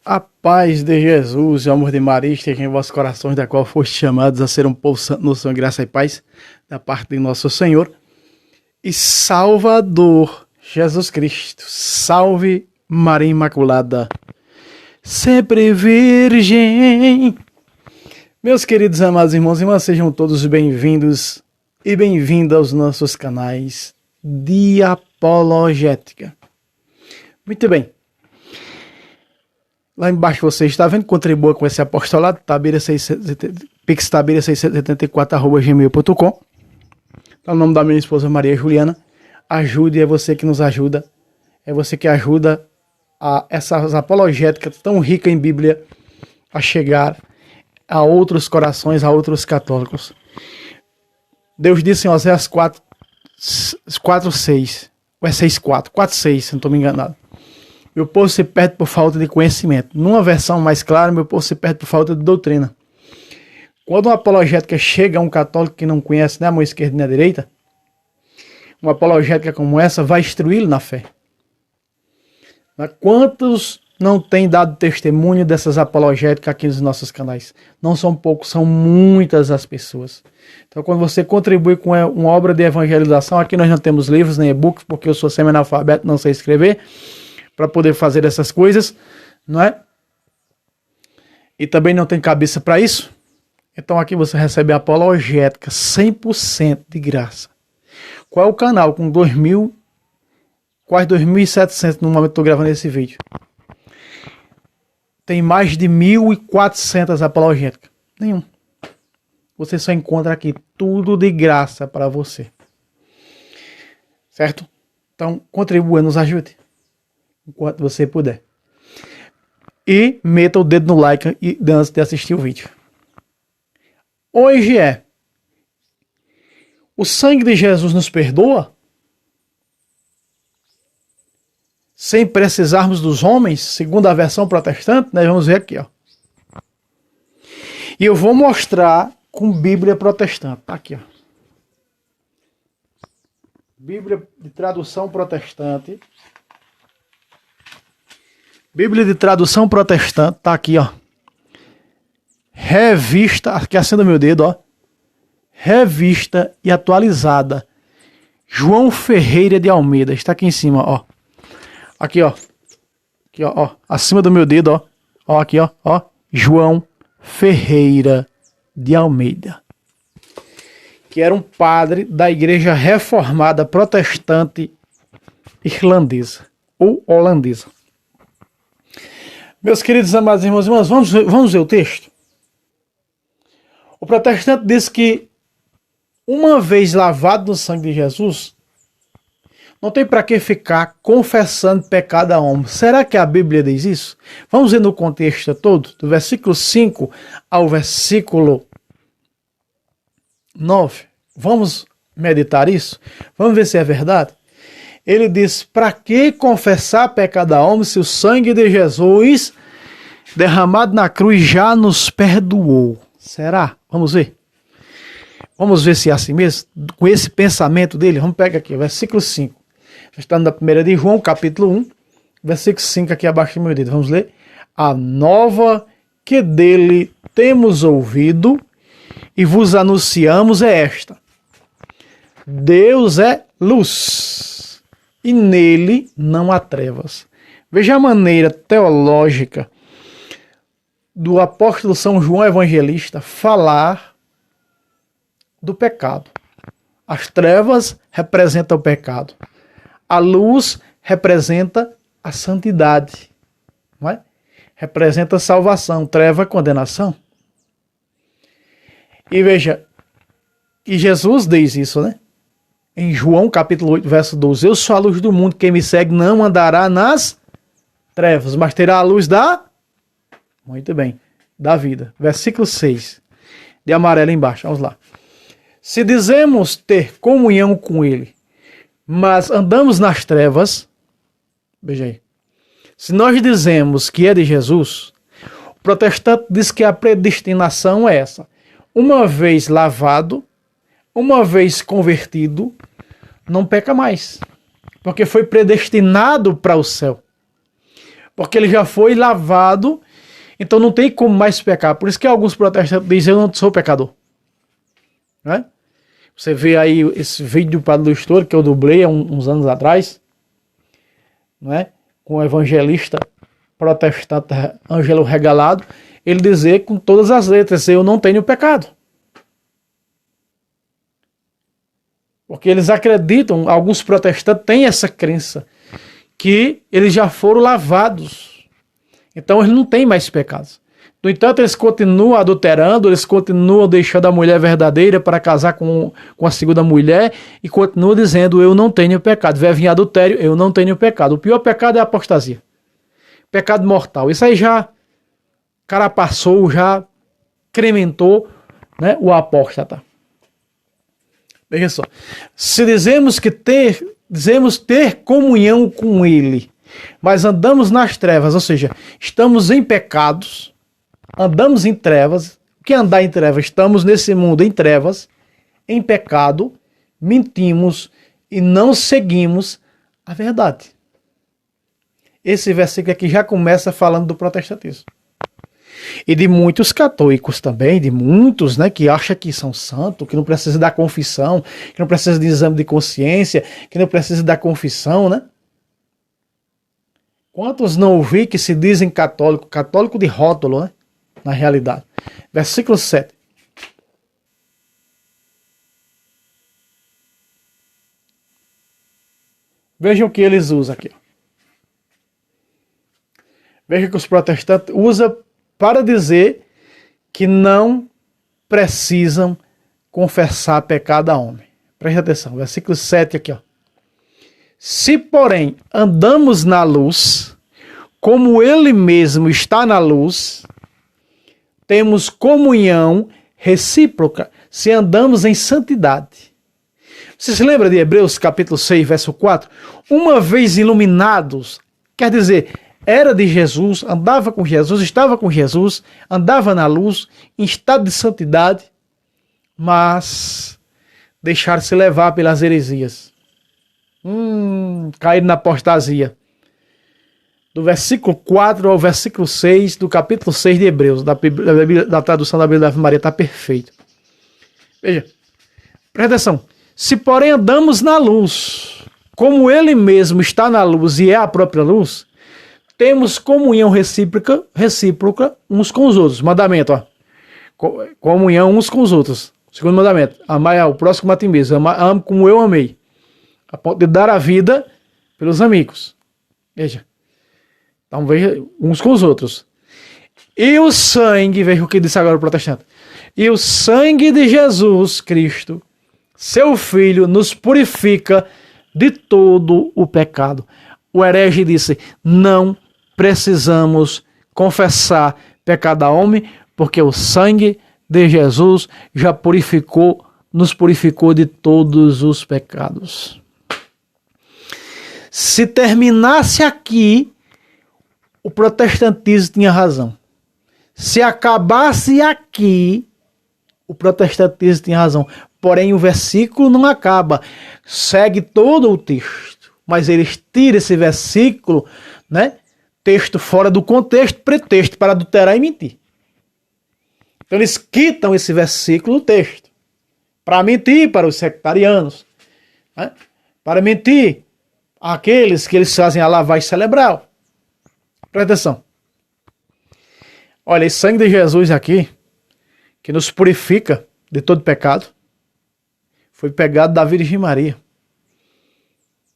A paz de Jesus e o amor de Maria estejam em vossos corações, da qual fostes chamados a ser um povo santo, noção, graça e paz, da parte de nosso Senhor e Salvador Jesus Cristo. Salve Maria Imaculada, sempre virgem. Meus queridos amados irmãos e irmãs, sejam todos bem-vindos e bem-vindas aos nossos canais de apologética. Muito bem. Lá embaixo você está vendo, contribua com esse apostolado, pixtabeira674@gmail.com. Tá o nome da minha esposa Maria Juliana. Ajude, é você que nos ajuda. É você que ajuda a essas apologéticas tão ricas em Bíblia a chegar a outros corações, a outros católicos. Deus disse em Oséias 4:6, ou é 6:4, 4:6, se não estou me enganado. Meu povo se perde por falta de conhecimento. Numa versão mais clara, meu povo se perde por falta de doutrina. Quando uma apologética chega a um católico que não conhece nem a mão esquerda nem a direita, uma apologética como essa vai instruí-lo na fé. Mas quantos não têm dado testemunho dessas apologéticas aqui nos nossos canais? Não são poucos, são muitas as pessoas. Então, quando você contribui com uma obra de evangelização, aqui nós não temos livros nem e-books, porque eu sou semi-analfabeto, não sei escrever, para poder fazer essas coisas, não é? E também não tem cabeça para isso. Então aqui você recebe a apologética 100% de graça. Qual é o canal com 2.000, quase 2.700 no momento que estou gravando esse vídeo? Tem mais de 1.400 apologéticas. Nenhum. Você só encontra aqui tudo de graça para você. Certo? Então contribua, nos ajude enquanto você puder. E meta o dedo no like antes de assistir o vídeo. Hoje o sangue de Jesus nos perdoa? Sem precisarmos dos homens, segundo a versão protestante, nós vamos ver aqui, ó. E eu vou mostrar com Bíblia protestante. Tá aqui, ó. Bíblia de tradução protestante. Bíblia de tradução protestante, tá aqui, ó. Revista, aqui acendo o meu dedo, ó. Revista e atualizada. João Ferreira de Almeida, está aqui em cima, ó. Aqui, ó. Aqui, ó, acima do meu dedo, ó. Ó, aqui, ó, ó. João Ferreira de Almeida. Que era um padre da Igreja Reformada Protestante Irlandesa ou holandesa. Meus queridos amados irmãos e irmãs, vamos ver o texto? O protestante diz que uma vez lavado no sangue de Jesus, não tem para que ficar confessando pecado a homem. Será que a Bíblia diz isso? Vamos ver no contexto todo, do versículo 5 ao versículo 9. Vamos meditar isso? Vamos ver se é verdade? Ele diz, para que confessar pecado a homem se o sangue de Jesus derramado na cruz já nos perdoou? Será? Vamos ver. Vamos ver se é assim mesmo. Com esse pensamento dele, vamos pegar aqui, versículo 5. Está na 1 de João, capítulo 1, versículo 5 aqui abaixo do meu dedo. Vamos ler. A nova que dele temos ouvido e vos anunciamos é esta. Deus é luz e nele não há trevas. Veja a maneira teológica do apóstolo São João Evangelista falar do pecado. As trevas representam o pecado. A luz representa a santidade. Não é? Representa a salvação. Treva é condenação. E veja, e Jesus diz isso, né? Em João capítulo 8, verso 12. Eu sou a luz do mundo, quem me segue não andará nas trevas, mas terá a luz da... Muito bem, da vida. Versículo 6, de amarelo embaixo, vamos lá. Se dizemos ter comunhão com ele, mas andamos nas trevas, veja aí. Se nós dizemos que é de Jesus, o protestante diz que a predestinação é essa. Uma vez lavado, uma vez convertido, não peca mais. Porque foi predestinado para o céu. Porque ele já foi lavado, então não tem como mais pecar. Por isso que alguns protestantes dizem, eu não sou pecador. Né? Você vê aí esse vídeo do Padre Luiz Toro, que eu dublei há uns anos atrás, né? Com o evangelista protestante Ângelo Regalado, ele dizer com todas as letras, eu não tenho pecado. Porque eles acreditam, alguns protestantes têm essa crença, que eles já foram lavados. Então eles não têm mais pecados. No entanto, eles continuam adulterando, eles continuam deixando a mulher verdadeira para casar com a segunda mulher e continuam dizendo, eu não tenho pecado. Vai vir adultério, eu não tenho pecado. O pior pecado é a apostasia. Pecado mortal. Isso aí já carapaçou, já incrementou, né, o apóstata. Veja só. Se dizemos ter comunhão com ele, mas andamos nas trevas, ou seja, estamos em pecados, andamos em trevas. O que é andar em trevas? Estamos nesse mundo em trevas, em pecado, mentimos e não seguimos a verdade. Esse versículo aqui já começa falando do protestantismo. E de muitos católicos também, de muitos, né, que acham que são santos, que não precisam da confissão, que não precisam de exame de consciência, que não precisam da confissão, né? Quantos não ouvi que se dizem católico, católico de rótulo, né? Na realidade. Versículo 7. Vejam o que eles usam aqui. Veja que os protestantes usam para dizer que não precisam confessar pecado a homem. Preste atenção, versículo 7 aqui, ó. Se, porém, andamos na luz, como ele mesmo está na luz, temos comunhão recíproca, se andamos em santidade. Você se lembra de Hebreus capítulo 6, verso 4? Uma vez iluminados, quer dizer, era de Jesus, andava com Jesus, estava com Jesus, andava na luz, em estado de santidade, mas deixaram-se levar pelas heresias. Caíram na apostasia. Do versículo 4 ao versículo 6 do capítulo 6 de Hebreus, da tradução da Bíblia da Ave Maria, está perfeito. Veja, presta atenção. Se porém andamos na luz, como ele mesmo está na luz e é a própria luz, temos comunhão recíproca uns com os outros. Mandamento, ó. Comunhão uns com os outros. Segundo mandamento, amar ao próximo a ti mesmo. Ame como eu amei. A ponto de dar a vida pelos amigos. Veja. Então veja uns com os outros. E o sangue, veja o que disse agora o protestante. E o sangue de Jesus Cristo, seu Filho, nos purifica de todo o pecado. O herege disse, não precisamos confessar pecado a homem, porque o sangue de Jesus já purificou, nos purificou de todos os pecados. Se terminasse aqui, o protestantismo tinha razão. Se acabasse aqui, o protestantismo tinha razão. Porém, o versículo não acaba. Segue todo o texto. Mas eles tiram esse versículo, né? Texto fora do contexto, pretexto para adulterar e mentir. Então eles quitam esse versículo do texto. Para mentir para os sectarianos. Né? Para mentir àqueles que eles fazem a lavagem cerebral. Presta atenção. Olha, esse sangue de Jesus aqui, que nos purifica de todo pecado, foi pegado da Virgem Maria.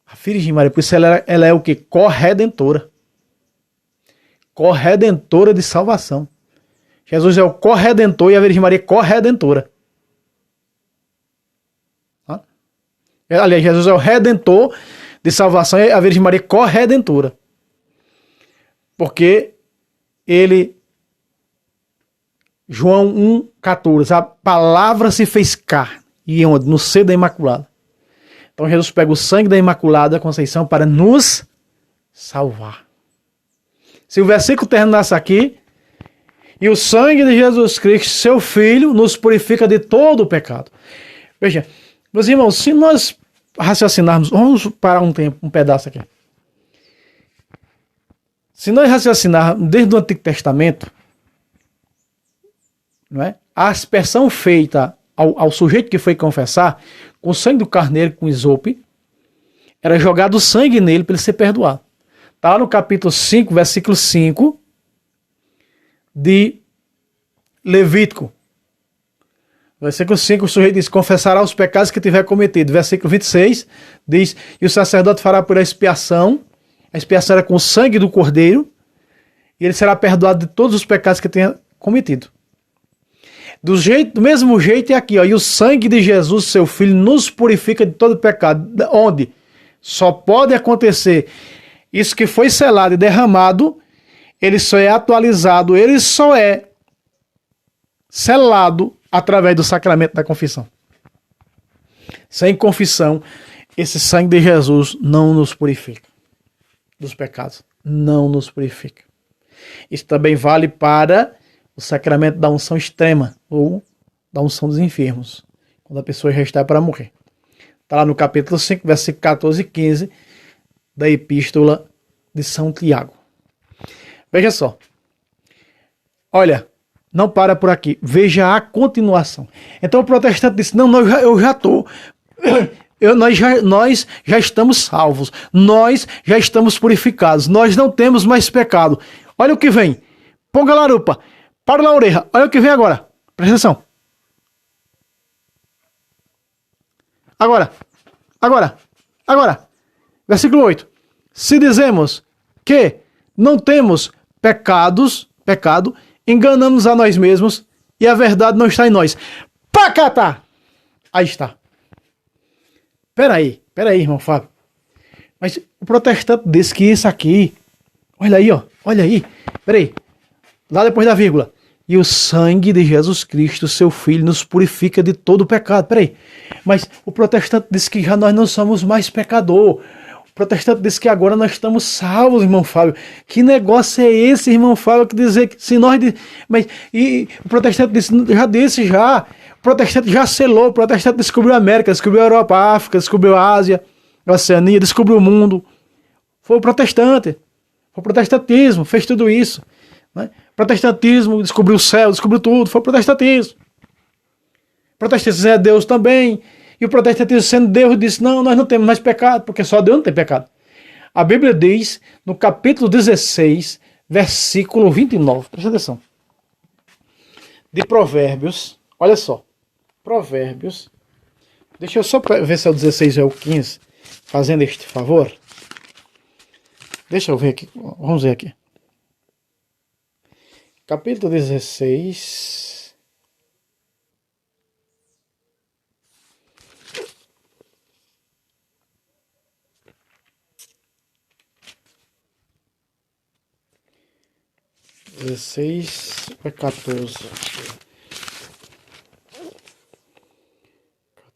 A Virgem Maria, por isso ela é o que? Corredentora. Corredentora de salvação. Jesus é o corredentor e a Virgem Maria é corredentora. Aliás, Jesus é o redentor de salvação e a Virgem Maria é corredentora. Porque ele, João 1,14, a palavra se fez carne. E onde? No seio da Imaculada. Então Jesus pega o sangue da Imaculada Conceição para nos salvar. Se o versículo terminasse aqui, e o sangue de Jesus Cristo, seu Filho, nos purifica de todo o pecado. Veja, meus irmãos, se nós raciocinarmos, vamos parar um tempo, um pedaço aqui. Se nós raciocinarmos desde o Antigo Testamento, não é? A aspersão feita ao sujeito que foi confessar, com o sangue do carneiro, com isope, era jogado sangue nele para ele ser perdoado. Está lá no capítulo 5, versículo 5 de Levítico. Versículo 5, o sujeito diz: confessará os pecados que tiver cometido. Versículo 26 diz: e o sacerdote fará por expiação. A expiação era com o sangue do cordeiro. E ele será perdoado de todos os pecados que tenha cometido. Do mesmo jeito é aqui, ó. E o sangue de Jesus, seu Filho, nos purifica de todo pecado. Onde? Só pode acontecer isso que foi selado e derramado. Ele só é atualizado, ele só é selado através do sacramento da confissão. Sem confissão, esse sangue de Jesus não nos purifica dos pecados. Não nos purifica. Isso também vale para o sacramento da unção extrema ou da unção dos enfermos, quando a pessoa já está para morrer. Está lá no capítulo 5, versículo 14 e 15 da Epístola de São Tiago. Veja só. Olha, não para por aqui. Veja a continuação. Então o protestante disse: não, eu já estou. Nós já estamos salvos. Nós já estamos purificados. Nós não temos mais pecado. Olha o que vem. Ponga a larupa. Para na orelha. Olha o que vem agora. Presta atenção. Agora. Versículo 8. Se dizemos que não temos pecado, enganamos a nós mesmos e a verdade não está em nós. Pacata! Aí está. Peraí, irmão Fábio. Mas o protestante disse que isso aqui... Olha aí. Peraí. Lá depois da vírgula. E o sangue de Jesus Cristo, seu Filho, nos purifica de todo o pecado. Peraí. Mas o protestante disse que já nós não somos mais pecador. O protestante disse que agora nós estamos salvos, irmão Fábio. Que negócio é esse, irmão Fábio, que dizer que se nós... Mas, e o protestante disse já. O protestante já selou. O protestante descobriu a América, descobriu a Europa, a África, descobriu a Ásia, a Oceania, descobriu o mundo. Foi o protestante. Foi o protestantismo, fez tudo isso. Né? Protestantismo descobriu o céu, descobriu tudo, foi o protestantismo. O protestantismo é Deus também. E o protestantismo, sendo Deus, disse: não, nós não temos mais pecado, porque só Deus não tem pecado. A Bíblia diz, no capítulo 16, versículo 29, presta atenção, de Provérbios, olha só, Provérbios, deixa eu só ver se é o 16 ou é o 15, fazendo este favor. Deixa eu ver aqui, vamos ver aqui. Capítulo 16. Vai 14.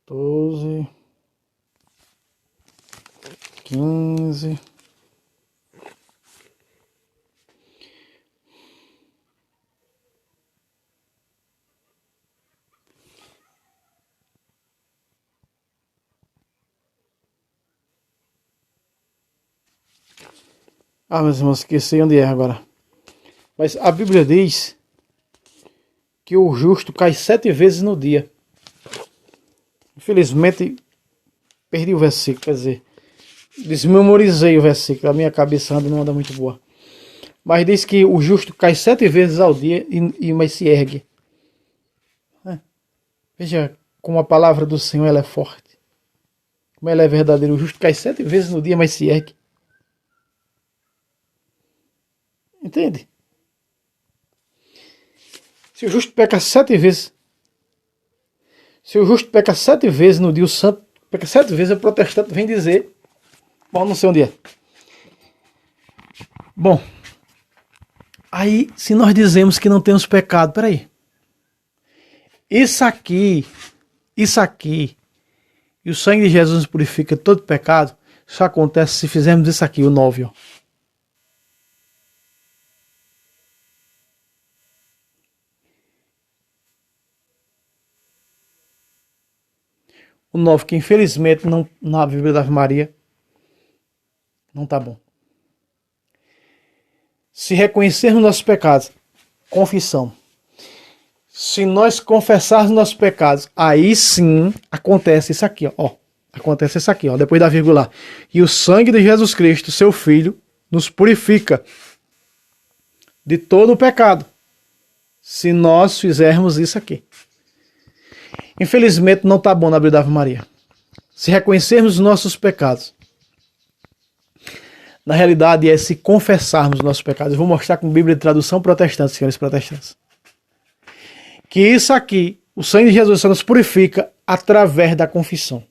14. 15. Meus irmãos, esqueci onde é agora. Mas a Bíblia diz que o justo cai 7 vezes no dia. Infelizmente, perdi o versículo, quer dizer, desmemorizei o versículo. A minha cabeça não anda muito boa. Mas diz que o justo cai 7 vezes ao dia mas se ergue. Veja como a palavra do Senhor ela é forte. Como ela é verdadeira. O justo cai 7 vezes no dia, mas se ergue. Entende? Se o justo peca 7 vezes. Se o justo peca 7 vezes no dia, o santo peca 7 vezes, o protestante vem dizer. Bom, não sei onde é. Bom. Aí, se nós dizemos que não temos pecado, peraí. Isso aqui, e o sangue de Jesus nos purifica de todo pecado, só acontece se fizermos isso aqui, o 9, ó. O 9, que infelizmente não, na Bíblia da Ave Maria não tá bom. Se reconhecermos nossos pecados, confissão. Se nós confessarmos nossos pecados, aí sim acontece isso aqui, ó. Acontece isso aqui, ó, depois da vírgula. E o sangue de Jesus Cristo, seu Filho, nos purifica de todo o pecado. Se nós fizermos isso aqui. Infelizmente não está bom na Bíblia da Ave Maria. Se reconhecermos os nossos pecados, na realidade é se confessarmos os nossos pecados. Eu vou mostrar com Bíblia de tradução protestante, senhores protestantes. Que isso aqui, o sangue de Jesus só nos purifica através da confissão.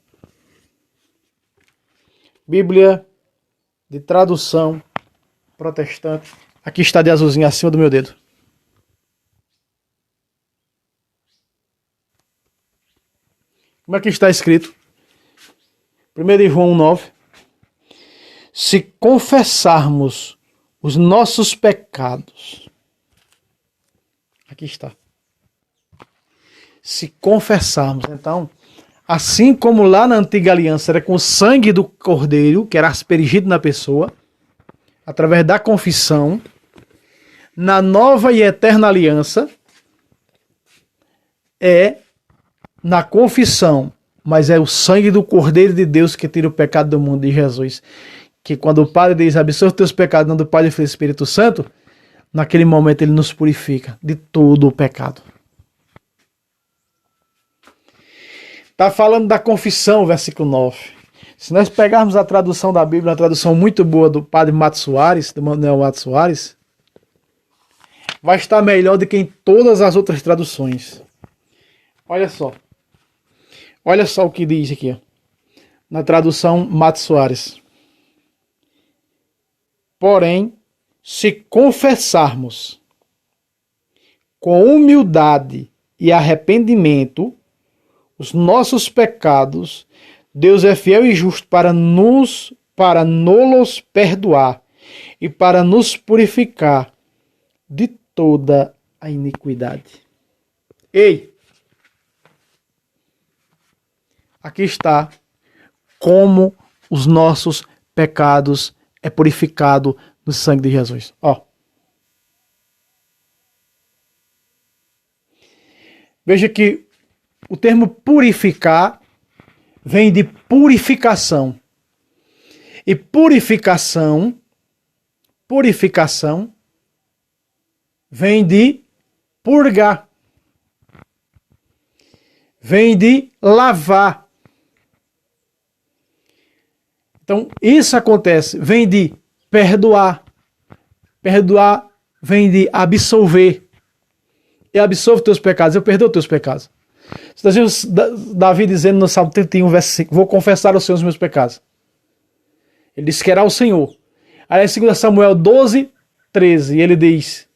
Bíblia de tradução protestante. Aqui está de azulzinho acima do meu dedo. Como é que está escrito? 1 João 9. Se confessarmos os nossos pecados. Aqui está. Se confessarmos, então, assim como lá na antiga aliança era com o sangue do cordeiro, que era aspergido na pessoa, através da confissão, na nova e eterna aliança, é na confissão, mas é o sangue do Cordeiro de Deus que tira o pecado do mundo, de Jesus. Que quando o Padre diz, absolve teus pecados, não do Pai, do Filho e do Espírito Santo, naquele momento ele nos purifica de todo o pecado. Está falando da confissão, versículo 9. Se nós pegarmos a tradução da Bíblia, uma tradução muito boa do Padre Mato Soares, do Manuel Mato Soares, vai estar melhor do que em todas as outras traduções. Olha só. Olha só o que diz aqui, ó, na tradução Mato Soares. Porém, se confessarmos com humildade e arrependimento os nossos pecados, Deus é fiel e justo para nos perdoar e para nos purificar de toda a iniquidade. Ei! Aqui está como os nossos pecados é purificado no sangue de Jesus. Ó. Veja que o termo purificar vem de purificação. E purificação vem de purgar. Vem de lavar. Então, isso acontece, vem de perdoar. Perdoar vem de absolver. Eu absolvo teus pecados, eu perdoo teus pecados. Davi dizendo no Salmo 31, verso 5, vou confessar aos Senhor os meus pecados. Ele disse que era o Senhor. Aí em 2 Samuel 12, 13, ele diz,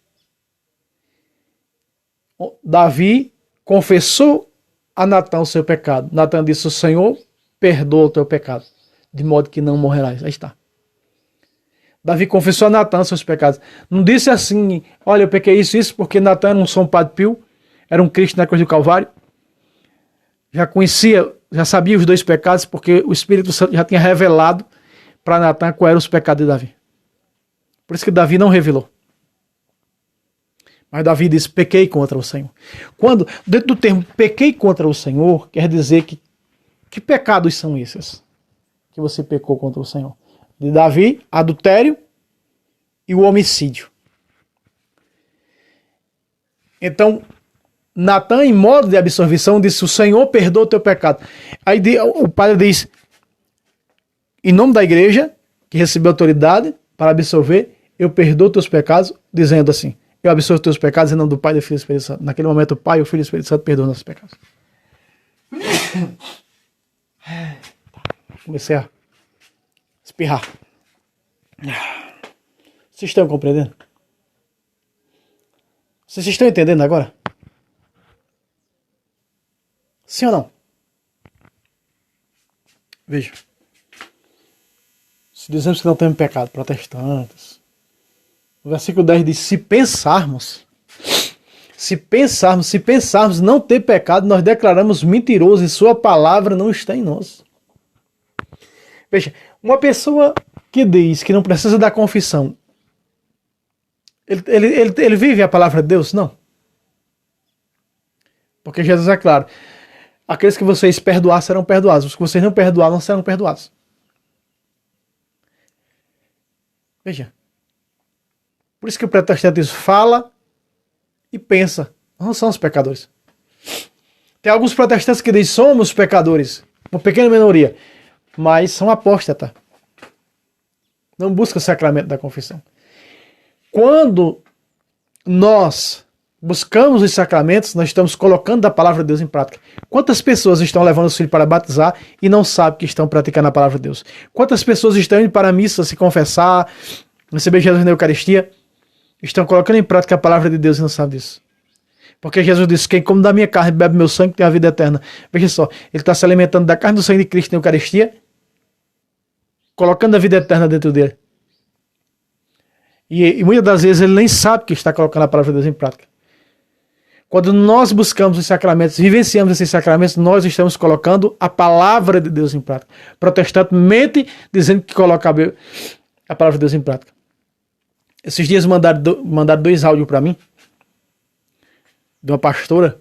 Davi confessou a Natã o seu pecado. Natã disse, o Senhor perdoa o teu pecado, de modo que não morrerás. Aí está. Davi confessou a Natã os seus pecados. Não disse assim, olha, eu pequei isso, porque Natã era um São Padre Pio, era um Cristo na cruz do Calvário. Já conhecia, já sabia os dois pecados, porque o Espírito Santo já tinha revelado para Natã quais eram os pecados de Davi. Por isso que Davi não revelou. Mas Davi disse, pequei contra o Senhor. Quando, dentro do termo pequei contra o Senhor, quer dizer que pecados são esses que você pecou contra o Senhor? De Davi, adultério e o homicídio. Então, Natã, em modo de absolvição, disse, o Senhor perdoa o teu pecado. Aí o padre diz, em nome da igreja, que recebeu autoridade para absolver, eu perdoo teus pecados, dizendo assim, eu absolvo teus pecados em nome do Pai, do Filho e do Espírito Santo. Naquele momento o Pai, o Filho e o Espírito Santo perdoam nossos pecados. Comecei a espirrar. Vocês estão compreendendo? Vocês estão entendendo agora? Sim ou não? Veja. Se dizemos que não temos pecado, protestantes. O versículo 10 diz, se pensarmos não ter pecado, nós declaramos mentiroso e sua palavra não está em nós. Veja, uma pessoa que diz que não precisa da confissão Ele vive a palavra de Deus? Não. Porque Jesus é claro. Aqueles que vocês perdoar serão perdoados. Os que vocês não perdoar não serão perdoados. Veja. Por isso que o protestantismo fala e pensa. Não são os pecadores. Tem alguns protestantes que dizem somos pecadores. Uma pequena minoria. Mas são apóstatas. Não buscam o sacramento da confissão. Quando nós buscamos os sacramentos, nós estamos colocando a palavra de Deus em prática. Quantas pessoas estão levando os filhos para batizar e não sabem que estão praticando a palavra de Deus? Quantas pessoas estão indo para a missa se confessar, receber Jesus na Eucaristia, estão colocando em prática a palavra de Deus e não sabem disso? Porque Jesus disse, quem come da minha carne e bebe meu sangue tem a vida eterna. Veja só, ele está se alimentando da carne e do sangue de Cristo na Eucaristia, colocando a vida eterna dentro dele. E muitas das vezes ele nem sabe que está colocando a palavra de Deus em prática. Quando nós buscamos os sacramentos, vivenciamos esses sacramentos, nós estamos colocando a palavra de Deus em prática. O protestante mente dizendo que coloca a palavra de Deus em prática. Esses dias mandaram 2 áudios para mim, de uma pastora,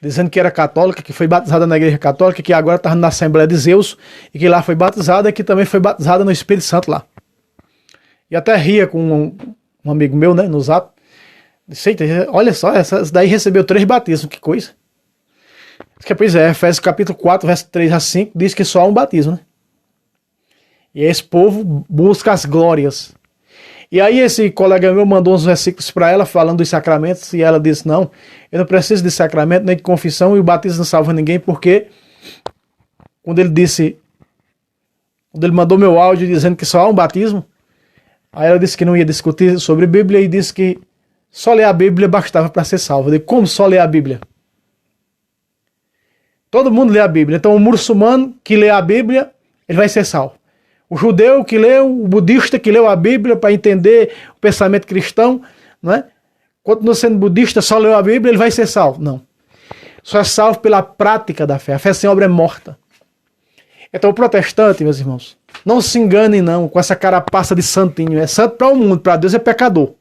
dizendo que era católica, que foi batizada na igreja católica, que agora estava na Assembleia de Zeus, e que lá foi batizada, e que também foi batizada no Espírito Santo lá. E até ria com um amigo meu, né, no Zap. Disse, olha só, essa daí recebeu 3 batismos, que coisa. Pois é, Efésios capítulo 4, verso 3 a 5, diz que só há um batismo, né? E esse povo busca as glórias. E aí esse colega meu mandou uns versículos para ela, falando dos sacramentos, e ela disse, não, eu não preciso de sacramento, nem de confissão, e o batismo não salva ninguém, porque quando ele mandou meu áudio dizendo que só há um batismo, aí ela disse que não ia discutir sobre Bíblia e disse que só ler a Bíblia bastava para ser salvo. Eu digo, como só ler a Bíblia? Todo mundo lê a Bíblia. Então o muçulmano que lê a Bíblia, ele vai ser salvo. O judeu que leu, o budista que leu a Bíblia para entender o pensamento cristão, não é? Continua sendo budista, só leu a Bíblia, ele vai ser salvo. Não. Só é salvo pela prática da fé. A fé sem obra é morta. Então o protestante, meus irmãos, não se enganem não com essa carapaça de santinho. É santo para o mundo, para Deus é pecador.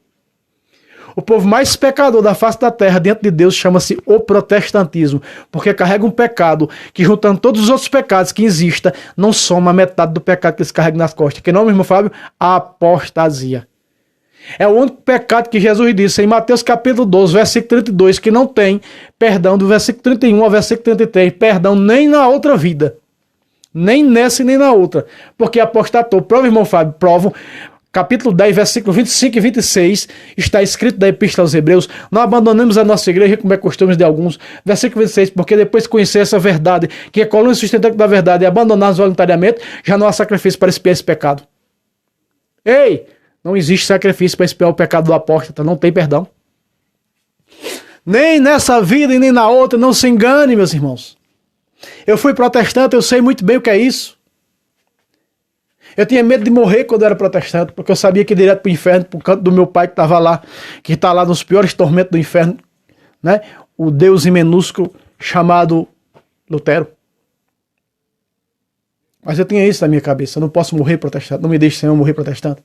O povo mais pecador da face da terra diante de Deus chama-se o protestantismo, porque carrega um pecado que, juntando todos os outros pecados que existam, não soma a metade do pecado que eles carregam nas costas. Que não, meu irmão Fábio? A apostasia. É o único pecado que Jesus disse em Mateus capítulo 12, versículo 32, que não tem perdão do versículo 31 ao versículo 33, perdão nem na outra vida. Nem nessa e nem na outra. Porque apostatou. Prova, irmão Fábio, provo. Capítulo 10, versículo 25 e 26, está escrito da Epístola aos Hebreus, não abandonemos a nossa igreja como é costume de alguns. Versículo 26, porque depois de conhecer essa verdade, que é coluna sustentante da verdade, e abandonar voluntariamente, já não há sacrifício para expiar esse pecado. Ei, não existe sacrifício para expiar o pecado do apóstata, não tem perdão. Nem nessa vida e nem na outra, não se engane, meus irmãos. Eu fui protestante, eu sei muito bem o que é isso. Eu tinha medo de morrer quando eu era protestante, porque eu sabia que ia direto para o inferno, por canto do meu pai que estava lá, que está lá nos piores tormentos do inferno, né? O Deus em minúsculo chamado Lutero. Mas eu tinha isso na minha cabeça, eu não posso morrer protestante, não me deixe, Senhor, morrer protestante.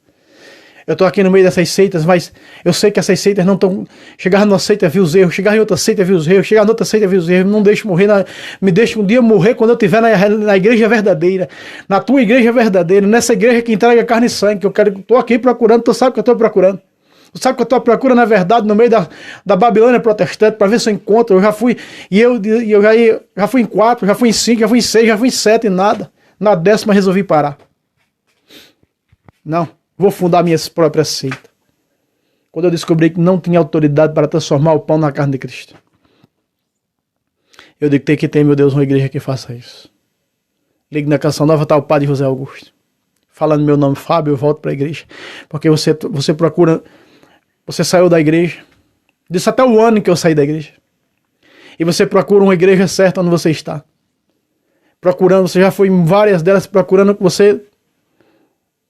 Eu estou aqui no meio dessas seitas, mas eu sei que essas seitas não estão... Chegar numa seita, vi os erros. Chegar em outra seita, vi os erros. Chegar em outra seita, vi os erros. Não deixe morrer. Me deixe um dia morrer quando eu estiver na igreja verdadeira. Na tua igreja verdadeira. Nessa igreja que entrega carne e sangue. Que eu quero... Estou aqui procurando. Tu sabe que eu estou procurando. Tu sabe que eu estou procurando, na verdade, no meio da Babilônia protestante, para ver se eu encontro. Eu já fui... já fui em 4, já fui em 5, já fui em 6, já fui em 7 e nada. Na 10ª resolvi parar. Não. Vou fundar minha própria seita. Quando eu descobri que não tinha autoridade para transformar o pão na carne de Cristo. Eu digo que tem que ter, meu Deus, uma igreja que faça isso. Ligue na Canção Nova, está o padre José Augusto. Falando meu nome, Fábio, eu volto para a igreja. Porque você procura... Você saiu da igreja. Disse até o ano em que eu saí da igreja. E você procura uma igreja certa onde você está. Procurando, você já foi em várias delas procurando o que você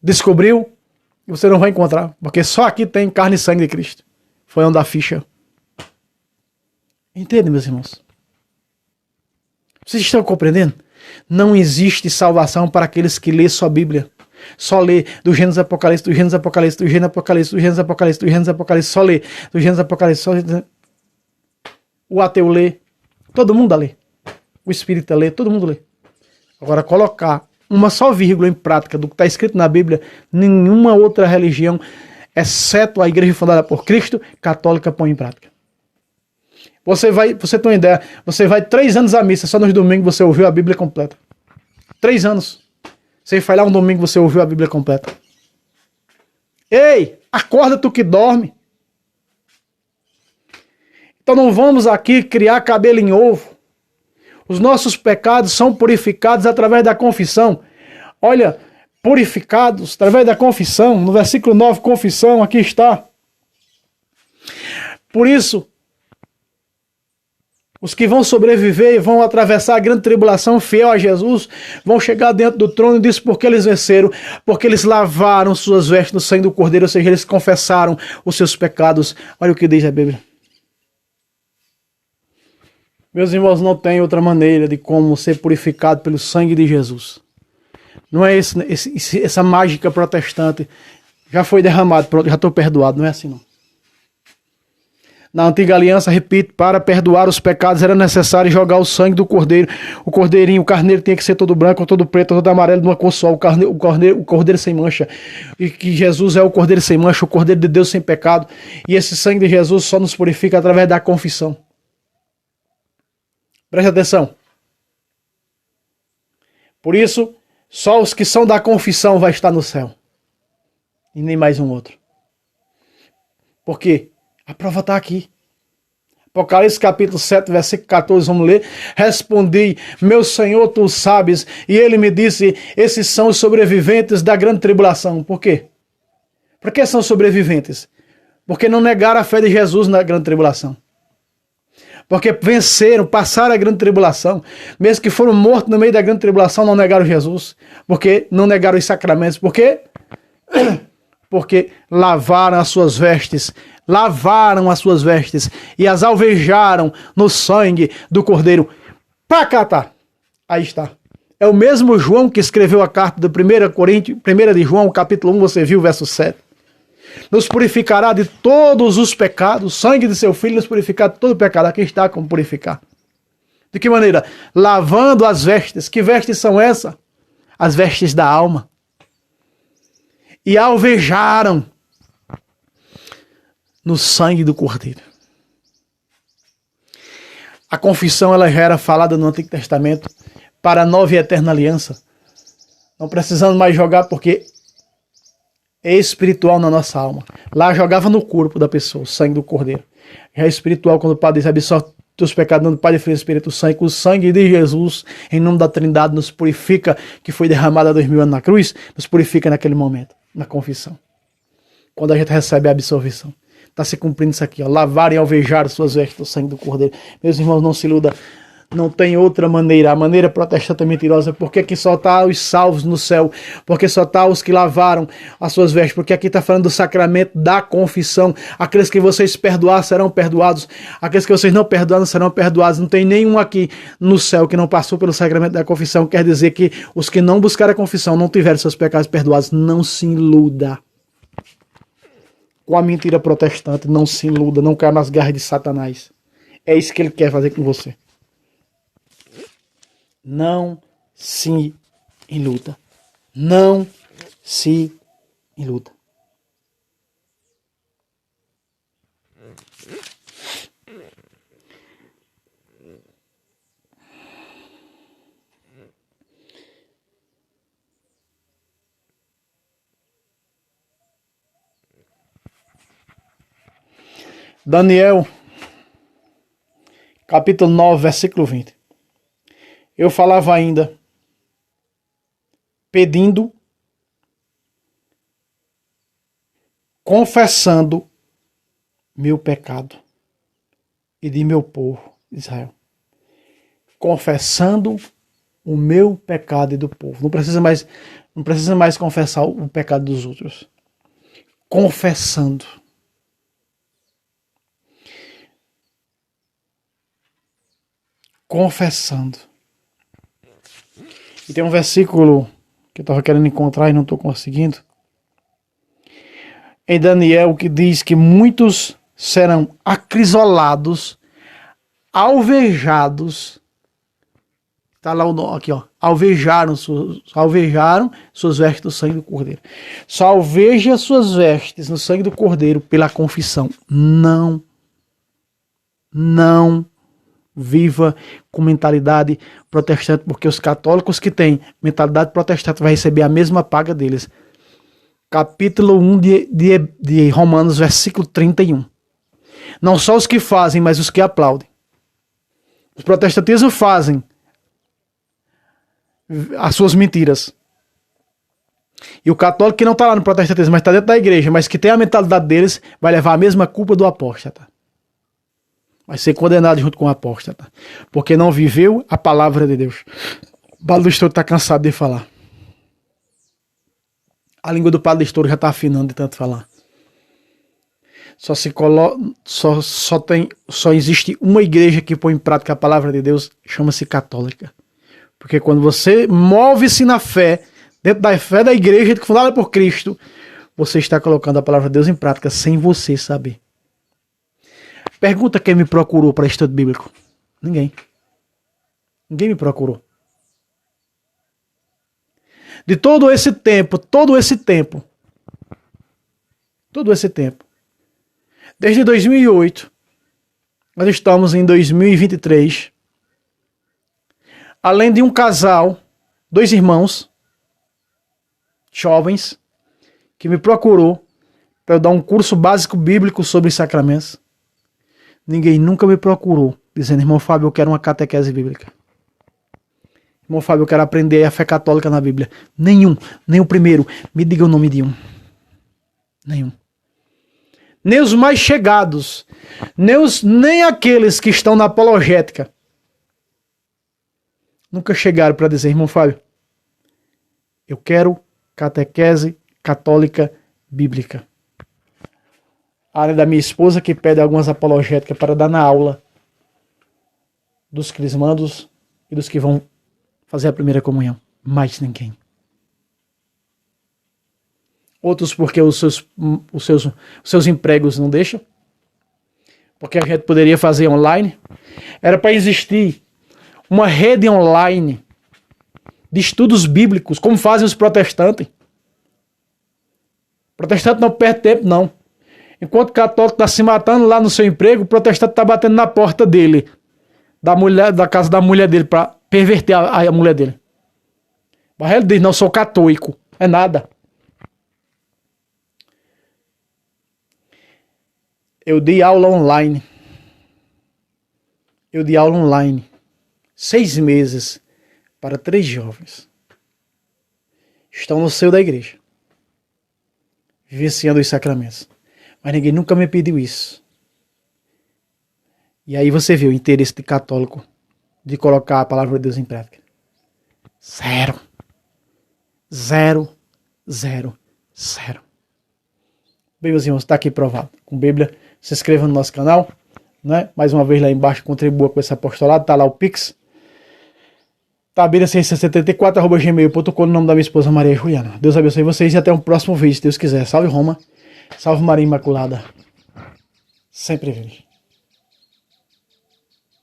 descobriu. E você não vai encontrar, porque só aqui tem carne e sangue de Cristo. Foi onde a ficha. Entende, meus irmãos? Vocês estão compreendendo? Não existe salvação para aqueles que lêem só a Bíblia. Só lê do Gênesis Apocalipse, do Gênesis Apocalipse, do Gênesis Apocalipse, do Gênesis Apocalipse, do Gênesis Apocalipse, só lê do Gênesis Apocalipse, só lê. O ateu lê, todo mundo lê. O espírita lê, todo mundo lê. Agora, colocar uma só vírgula em prática do que está escrito na Bíblia, nenhuma outra religião, exceto a igreja fundada por Cristo, católica, põe em prática. Você tem uma ideia, você vai 3 anos à missa, só nos domingos você ouviu a Bíblia completa. 3 anos. Você foi lá um domingo, você ouviu a Bíblia completa. Ei, acorda tu que dorme. Então não vamos aqui criar cabelo em ovo. Os nossos pecados são purificados através da confissão. Olha, purificados através da confissão. No versículo 9, confissão, aqui está. Por isso, os que vão sobreviver e vão atravessar a grande tribulação fiel a Jesus, vão chegar dentro do trono e diz porque eles venceram, porque eles lavaram suas vestes no sangue do Cordeiro, ou seja, eles confessaram os seus pecados. Olha o que diz a Bíblia. Meus irmãos, não tem outra maneira de como ser purificado pelo sangue de Jesus. Não é essa mágica protestante. Já foi derramado, pronto, já estou perdoado. Não é assim, não. Na antiga aliança, repito, para perdoar os pecados era necessário jogar o sangue do cordeiro. O cordeirinho, o carneiro tinha que ser todo branco, todo preto, todo amarelo, numa cor só. O cordeiro sem mancha. E que Jesus é o cordeiro sem mancha, o cordeiro de Deus sem pecado. E esse sangue de Jesus só nos purifica através da confissão. Preste atenção. Por isso, só os que são da confissão vai estar no céu. E nem mais um outro. Por quê? A prova está aqui. Apocalipse capítulo 7, versículo 14, vamos ler. Respondi, meu Senhor, tu sabes. E ele me disse, esses são os sobreviventes da grande tribulação. Por quê? Por que são sobreviventes? Porque não negaram a fé de Jesus na grande tribulação. Porque venceram, passaram a grande tribulação. Mesmo que foram mortos no meio da grande tribulação, não negaram Jesus. Porque não negaram os sacramentos. Por quê? Porque lavaram as suas vestes. Lavaram as suas vestes. E as alvejaram no sangue do Cordeiro. Pra cá tá. Aí está. É o mesmo João que escreveu a carta do 1 de João, capítulo 1, você viu o verso 7. Nos purificará de todos os pecados. O sangue de seu filho nos purificará de todo o pecado. Aqui está como purificar. De que maneira? Lavando as vestes. Que vestes são essas? As vestes da alma. E alvejaram no sangue do Cordeiro. A confissão ela já era falada no Antigo Testamento para a nova e eterna aliança. Não precisamos mais jogar porque é espiritual na nossa alma. Lá jogava no corpo da pessoa, o sangue do Cordeiro. Já é espiritual quando o Padre diz, absorve teus pecados no Pai, Filho e Espírito Santo. O sangue de Jesus, em nome da Trindade, nos purifica, que foi derramado há 2000 anos na cruz, nos purifica naquele momento, na confissão. Quando a gente recebe a absolvição. Está se cumprindo isso aqui, ó. Lavar e alvejar suas vestes do sangue do Cordeiro. Meus irmãos, não se iluda. Não tem outra maneira. A maneira protestante é mentirosa. Porque aqui só está os salvos no céu. Porque só está os que lavaram as suas vestes. Porque aqui está falando do sacramento da confissão. Aqueles que vocês perdoar serão perdoados. Aqueles que vocês não perdoaram serão perdoados. Não tem nenhum aqui no céu que não passou pelo sacramento da confissão. Quer dizer que os que não buscaram a confissão não tiveram seus pecados perdoados. Não se iluda com a mentira protestante. Não se iluda. Não caia nas garras de Satanás. É isso que ele quer fazer com você. Não se iluda. Não se iluda. Daniel, capítulo 9, versículo 20. Eu falava ainda, pedindo, confessando meu pecado e de meu povo, Israel. Confessando o meu pecado e do povo. Não precisa mais confessar o pecado dos outros. Confessando. Confessando. E tem um versículo que eu estava querendo encontrar e não estou conseguindo. Em Daniel, que diz que muitos serão acrisolados, alvejados. Está lá o nome aqui, ó. Alvejaram suas vestes do sangue do Cordeiro. Só alveja suas vestes no sangue do Cordeiro pela confissão. Não viva com mentalidade protestante, porque os católicos que têm mentalidade protestante vai receber a mesma paga deles. Capítulo 1 de Romanos, versículo 31. Não só os que fazem, mas os que aplaudem. Os protestantismos fazem as suas mentiras. E o católico que não está lá no protestantismo, mas está dentro da igreja, mas que tem a mentalidade deles, vai levar a mesma culpa do apóstata. Vai ser condenado junto com o apóstata. Porque não viveu a palavra de Deus. O Padre Estouro está cansado de falar. A língua do Padre Estouro já está afinando de tanto falar. Só existe uma igreja que põe em prática a palavra de Deus, chama-se católica. Porque quando você move-se na fé, dentro da fé da igreja fundada por Cristo, você está colocando a palavra de Deus em prática sem você saber. Pergunta quem me procurou para estudo bíblico. Ninguém. Ninguém me procurou. De todo esse tempo, desde 2008, nós estamos em 2023, além de um casal, 2 irmãos, jovens, que me procurou para eu dar um curso básico bíblico sobre sacramentos, ninguém nunca me procurou dizendo: irmão Fábio, eu quero uma catequese bíblica. Irmão Fábio, eu quero aprender a fé católica na Bíblia. Nem o primeiro. Me diga o nome de um. Nenhum. Nem os mais chegados. Nem aqueles que estão na apologética. Nunca chegaram para dizer: irmão Fábio, eu quero catequese católica bíblica. Além da minha esposa, que pede algumas apologéticas para dar na aula dos crismandos e dos que vão fazer a primeira comunhão. Mais ninguém. Outros porque os seus empregos não deixam. Porque a gente poderia fazer online. Era para existir uma rede online de estudos bíblicos, como fazem os protestantes. O protestante não perde tempo, não. Enquanto o católico está se matando lá no seu emprego, o protestante está batendo na porta dele, da casa da mulher dele, para perverter a mulher dele. Mas ele diz: não, sou católico. É nada. Eu dei aula online. 6 meses para 3 jovens. Estão no seio da igreja, vivenciando os sacramentos. Mas ninguém nunca me pediu isso. E aí você vê o interesse de católico de colocar a palavra de Deus em prática. Zero. Bem, meus irmãos, está aqui provado. Com Bíblia, se inscreva no nosso canal. Né? Mais uma vez lá embaixo, contribua com esse apostolado. Está lá o Pix. Tabira674@gmail.com, no nome da minha esposa Maria Juliana. Deus abençoe vocês e até um próximo vídeo, se Deus quiser. Salve Roma. Salve Maria Imaculada. Sempre virgem.